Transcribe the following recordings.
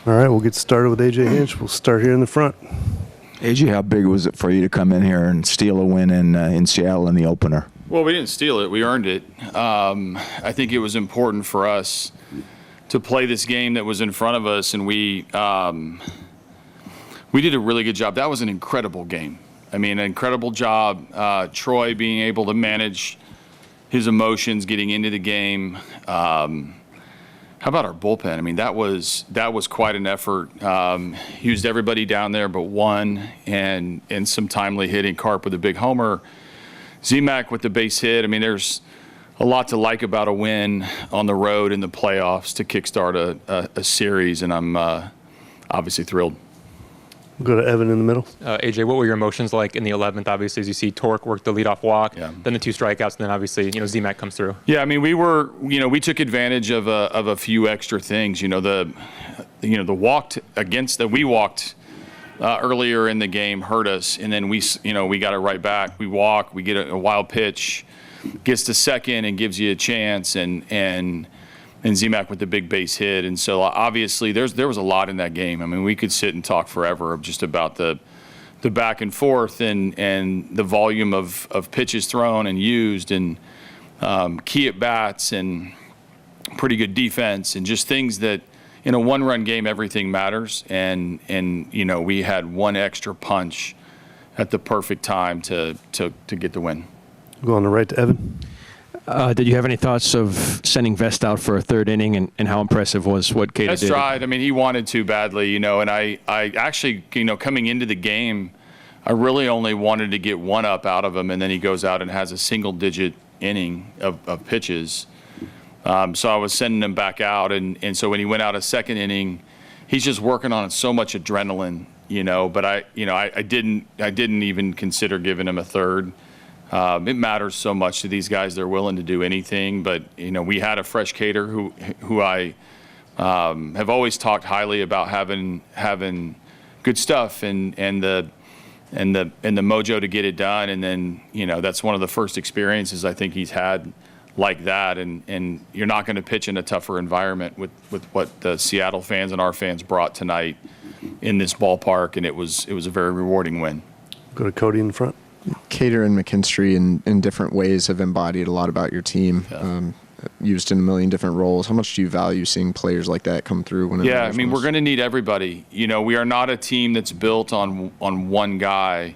All right, we'll get started with A.J. Hinch. We'll start here in the front. AJ, how big was it for you to come in here and steal a win in Seattle in the opener? Well, we didn't steal it. We earned it. I think it was important for us to play this game that was in front of us, and we did a really good job. That was an incredible game. I mean, an incredible job. Troy being able to manage his emotions getting into the game. How about our bullpen? I mean, that was quite an effort. Used everybody down there but one, and some timely hitting. Carp with a big homer. Z-Mac with the base hit. I mean, there's a lot to like about a win on the road in the playoffs to kickstart a series, and I'm obviously thrilled. We'll go to Evan in the middle. AJ, what were your emotions like in the 11th? Obviously, as you see Torque work the leadoff walk, then the 2 strikeouts, and then obviously, Z-Mac comes through. Yeah, I mean, we took advantage of a few extra things. The walk against that we walked earlier in the game hurt us, and then we got it right back. We walk, we get a wild pitch, gets to second and gives you a chance, and Z-Mac with the big base hit. And so obviously there was a lot in that game. I mean, we could sit and talk forever just about the back and forth and the volume of pitches thrown and used, and key at bats and pretty good defense, and just things that in a 1-run game everything matters. And we had one extra punch at the perfect time to get the win. Go on the right to Evan. Did you have any thoughts of sending Vest out for a 3rd inning, and how impressive was what Cater did? Vest tried. I mean, he wanted to badly, and I actually, coming into the game, I really only wanted to get one up out of him, and then he goes out and has a single-digit inning of pitches. So I was sending him back out, and so when he went out a 2nd inning, he's just working on so much adrenaline, But I didn't even consider giving him a 3rd. It matters so much to these guys; they're willing to do anything. But we had a fresh Cater who I have always talked highly about having good stuff and the mojo to get it done. And then that's one of the first experiences I think he's had like that. And you're not going to pitch in a tougher environment with what the Seattle fans and our fans brought tonight in this ballpark, and it was a very rewarding win. Go to Cody in the front. Cater and McKinstry in different ways have embodied a lot about your team, used in a million different roles. How much do you value seeing players like that come through? Yeah, I mean, we're going to need everybody. We are not a team that's built on one guy,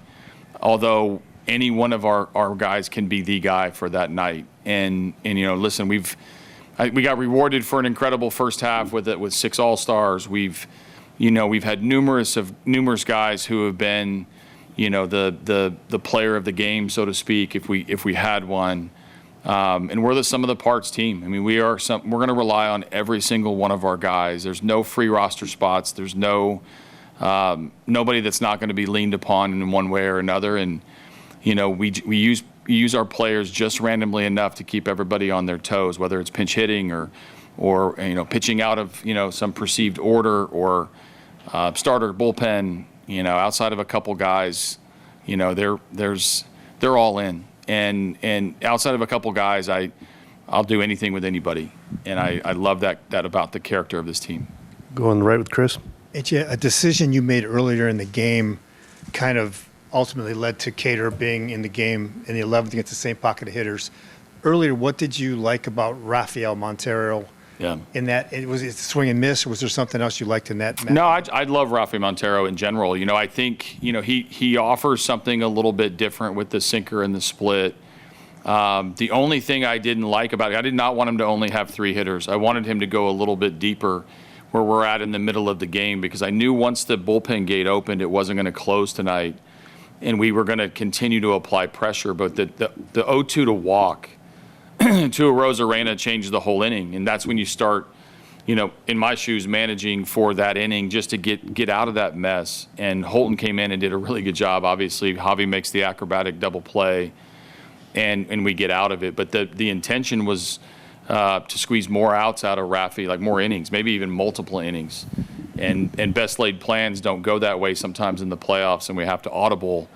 although any one of our guys can be the guy for that night. And listen, we got rewarded for an incredible first half with 6 All-Stars. We've had numerous guys who have been the player of the game, so to speak, if we had one. And we're the sum of the parts team. I mean, we're going to rely on every single one of our guys. There's no free roster spots. There's nobody that's not going to be leaned upon in one way or another. And we use our players just randomly enough to keep everybody on their toes, whether it's pinch hitting or pitching out of some perceived order or starter bullpen. Outside of a couple guys, they're all in, and outside of a couple guys, I'll do anything with anybody, and I love that about the character of this team. Go on the right with Chris. A decision you made earlier in the game kind of ultimately led to Cater being in the game in the 11th against the same pocket of hitters. Earlier, what did you like about Rafael Montero? Yeah. In that, was it swing and miss, or was there something else you liked in that match? No, I love Rafael Montero in general. I think he offers something a little bit different with the sinker and the split. The only thing I didn't like about it, I did not want him to only have 3 hitters. I wanted him to go a little bit deeper where we're at in the middle of the game, because I knew once the bullpen gate opened, it wasn't going to close tonight, and we were going to continue to apply pressure. But the 0-2 to walk to a Rosarena changed the whole inning, and that's when you start, in my shoes, managing for that inning just to get out of that mess. And Holton came in and did a really good job. Obviously, Javi makes the acrobatic double play, and we get out of it. But the intention was to squeeze more outs out of Rafi, like more innings, maybe even multiple innings. And best laid plans don't go that way sometimes in the playoffs, and we have to audible.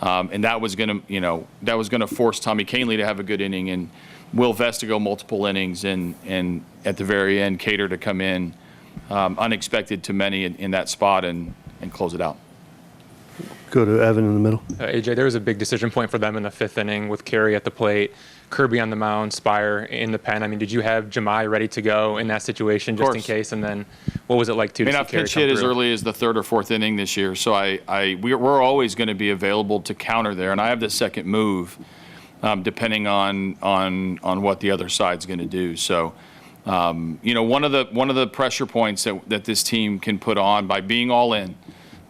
And that was going to force Tommy Kahnle to have a good inning, and Will Vest to go multiple innings, and at the very end, Cater to come in unexpected to many in that spot and close it out. Go to Evan in the middle. AJ, there was a big decision point for them in the 5th inning with Kerry at the plate, Kirby on the mound, Spire in the pen. I mean, did you have Jemai ready to go in that situation just in case? And then what was it like to see I've Kerry pitched come hit as through? early as the 3rd or 4th inning this year, so we're always going to be available to counter there, and I have the second move depending on what the other side's going to do. So, one of the pressure points that this team can put on by being all in,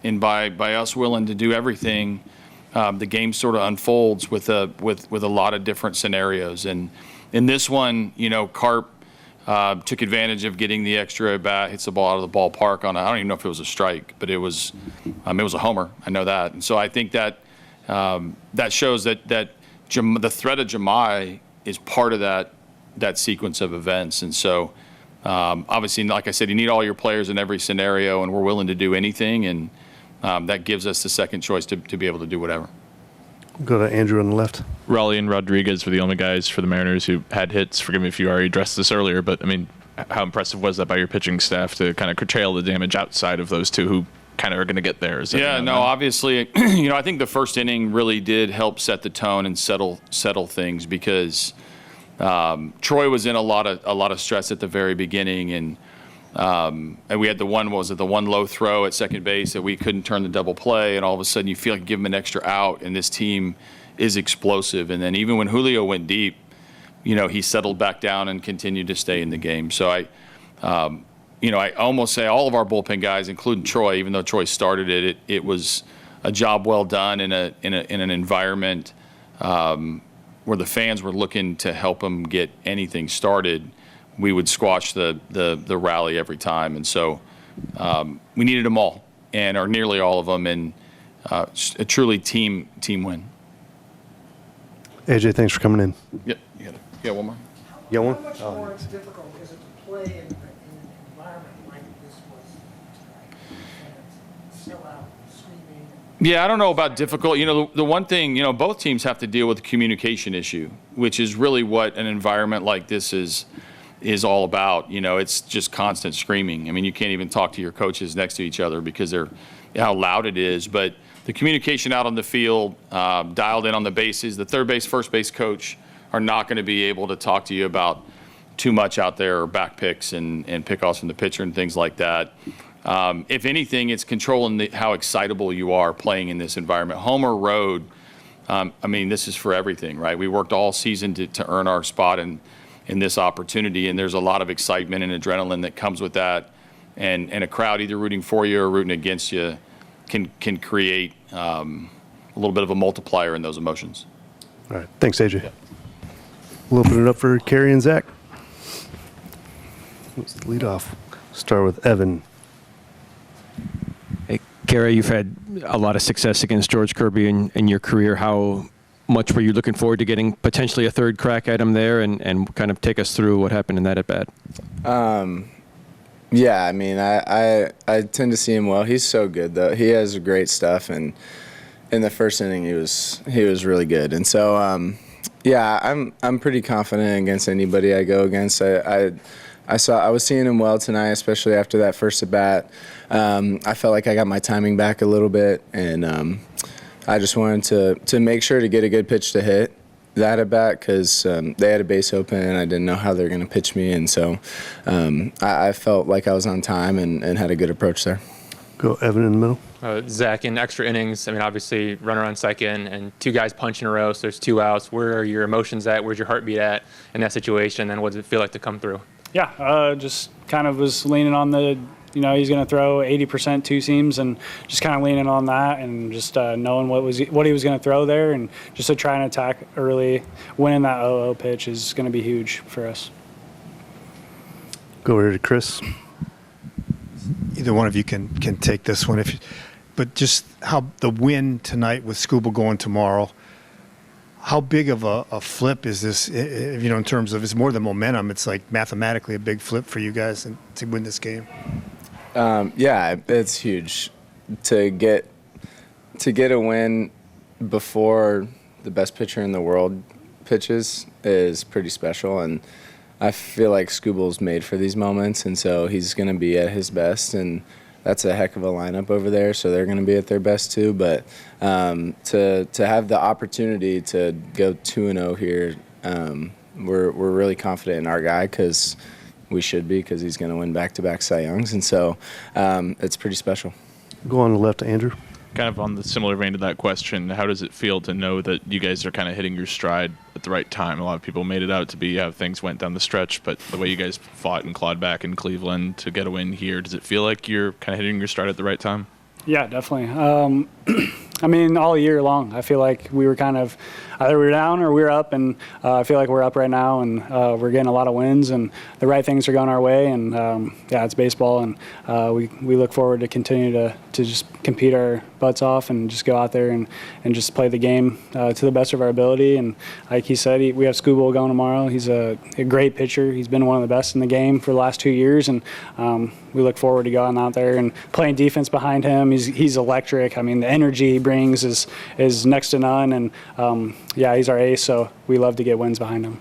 and by us willing to do everything, the game sort of unfolds with a lot of different scenarios. And in this one, Carp took advantage of getting the extra at bat, hits the ball out of the ballpark on I don't even know if it was a strike, but it was a homer. I know that. And so I think that that shows that the threat of Jemai is part of that sequence of events. And so obviously, like I said, you need all your players in every scenario, and we're willing to do anything. And that gives us the second choice to be able to do whatever. Go to Andrew on the left. Raleigh and Rodriguez were the only guys for the Mariners who had hits. Forgive me if you already addressed this earlier, but I mean, how impressive was that by your pitching staff to kind of curtail the damage outside of those two who kind of are going to get there? Obviously, I think the first inning really did help set the tone and settle things because Troy was in a lot of stress at the very beginning, and we had the one low throw at second base that we couldn't turn the double play, and all of a sudden you feel like you give him an extra out, and this team is explosive. And then even when Julio went deep, he settled back down and continued to stay in the game. So I almost say all of our bullpen guys, including Troy, even though Troy started it was a job well done in an environment where the fans were looking to help them get anything started. We would squash the rally every time. And so we needed them all, or nearly all of them, and a truly team win. AJ, thanks for coming in. Yeah, one more. You got one? How much more difficult is it to play in an environment like this was tonight? Fans still out screaming. Yeah, I don't know about difficult. The one thing, both teams have to deal with the communication issue, which is really what an environment like this is all about. It's just constant screaming. I mean, you can't even talk to your coaches next to each other because they're how loud it is. But the communication out on the field, dialed in on the bases, the third base, first base coach are not going to be able to talk to you about too much out there, or back picks and pickoffs from the pitcher and things like that. If anything, it's controlling how excitable you are playing in this environment. Home or road, this is for everything, right? We worked all season to earn our spot in this opportunity, and there's a lot of excitement and adrenaline that comes with that. And a crowd either rooting for you or rooting against you can create a little bit of a multiplier in those emotions. All right. Thanks, AJ. Yeah. We'll open it up for Kerry and Zach. Let's lead off. Start with Evan. Hey, Kerry, you've had a lot of success against George Kirby in your career. How much were you looking forward to getting potentially a third crack at him there, and kind of take us through what happened in that at-bat? Yeah, I tend to see him well. He's so good, though. He has great stuff, and in the first inning he was really good. And so I'm pretty confident against anybody I go against. I was seeing him well tonight, especially after that first at bat. I felt like I got my timing back a little bit, and I just wanted to make sure to get a good pitch to hit that at bat because they had a base open and I didn't know how they were going to pitch me, and so I felt like I was on time and had a good approach there. Go Evan in the middle. Zach, in extra innings, obviously runner on second and two guys punch in a row, so there's 2 outs. Where are your emotions at? Where's your heartbeat at in that situation, and what does it feel like to come through? Yeah, just kind of was leaning on the, he's going to throw 80% two seams, and just kind of leaning on that and just knowing what he was going to throw there, and just to try and attack early. Winning that 0-0 pitch is going to be huge for us. Go over here to Chris. Either one of you can take this one, but just how the win tonight with Scuba going tomorrow. How big of a flip is this? In terms of, it's more than momentum. It's like mathematically a big flip for you guys to win this game. Yeah, it's huge to get a win before the best pitcher in the world pitches is pretty special, and I feel like Scooble's made for these moments, and so he's going to be at his best, and that's a heck of a lineup over there, so they're going to be at their best too. But to have the opportunity to go 2-0 here, we're really confident in our guy because we should be, because he's going to win back-to-back Cy Youngs, and so it's pretty special. Go on the left to Andrew. Kind of on the similar vein to that question, how does it feel to know that you guys are kind of hitting your stride at the right time? A lot of people made it out to be how things went down the stretch, but the way you guys fought and clawed back in Cleveland to get a win here, does it feel like you're kind of hitting your stride at the right time? Yeah, definitely. I mean, all year long, I feel like we were kind of either we were down or we were up, and I feel like we're up right now, and we're getting a lot of wins, and the right things are going our way, and yeah, it's baseball, and we look forward to continue to just compete our butts off and just go out there and just play the game to the best of our ability. And like he said, we have Scooble going tomorrow. He's a great pitcher. He's been one of the best in the game for the last 2 years, and we look forward to going out there and playing defense behind him. He's electric. I mean, the energy he brings is next to none, and yeah, he's our ace, so we love to get wins behind him.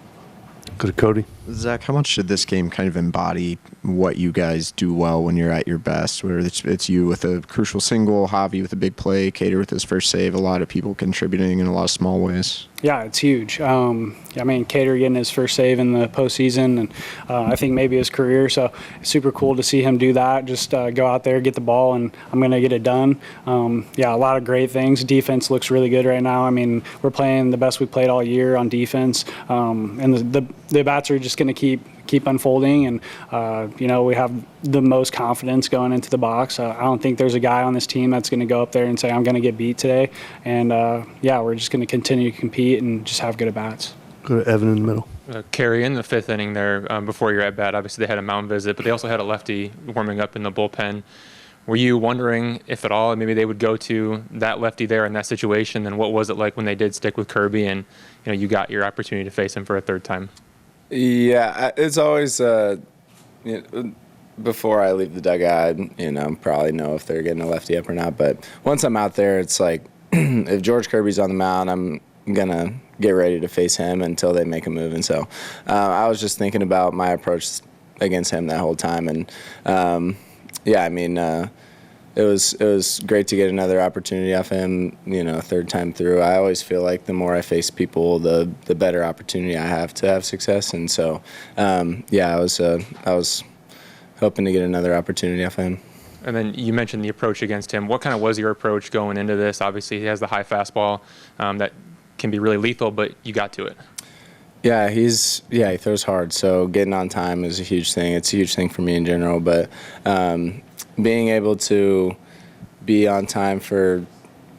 Go to Cody. Zach, how much did this game kind of embody what you guys do well when you're at your best? Where it's you with a crucial single, Javi with a big play, Cater with his first save, a lot of people contributing in a lot of small ways. Yeah, it's huge. I mean, Cater getting his first save in the postseason, and I think maybe his career. So it's super cool to see him do that. Just go out there, get the ball, and I'm going to get it done. Yeah, a lot of great things. Defense looks really good right now. I mean, we're playing the best we've played all year on defense, and the bats are just going to keep unfolding, and you know, we have the most confidence going into the box. I don't think there's a guy on this team that's going to go up there and say I'm going to get beat today, and yeah, we're just going to continue to compete and just have good at bats. Go to Evan in the middle. Kerry, in the fifth inning there, before your at bat, obviously they had a mound visit, but they also had a lefty warming up in the bullpen. Were you wondering if at all maybe they would go to that lefty there in that situation? And what was it like when they did stick with Kirby and you got your opportunity to face him for a third time? Yeah, it's always before I leave the dugout, probably know if they're getting a lefty up or not. But once I'm out there, it's like if George Kirby's on the mound, I'm gonna get ready to face him until they make a move. And so I was just thinking about my approach against him that whole time. And yeah, I mean, it was great to get another opportunity off him, third time through. I always feel like the more I face people, the better opportunity I have to have success. And so, yeah, I was hoping to get another opportunity off him. And then you mentioned the approach against him. What kind of was your approach going into this? Obviously, he has the high fastball that can be really lethal, but you got to it. Yeah, he throws hard. So getting on time is a huge thing. It's a huge thing for me in general. But being able to be on time for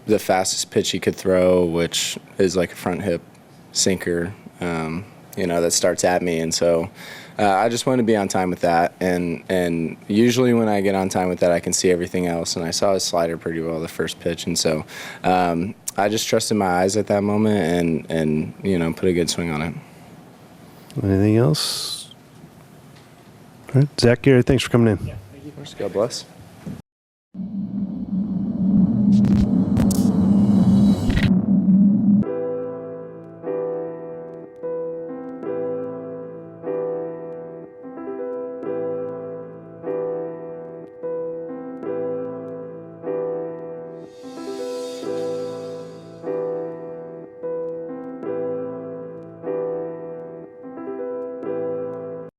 the fastest pitch he could throw, which is like a front hip sinker, that starts at me. And so I just want to be on time with that. And usually when I get on time with that, I can see everything else. And I saw his slider pretty well the first pitch. And so I just trusted my eyes at that moment and put a good swing on it. Anything else? All right, Zach, Gary, thanks for coming in. God bless.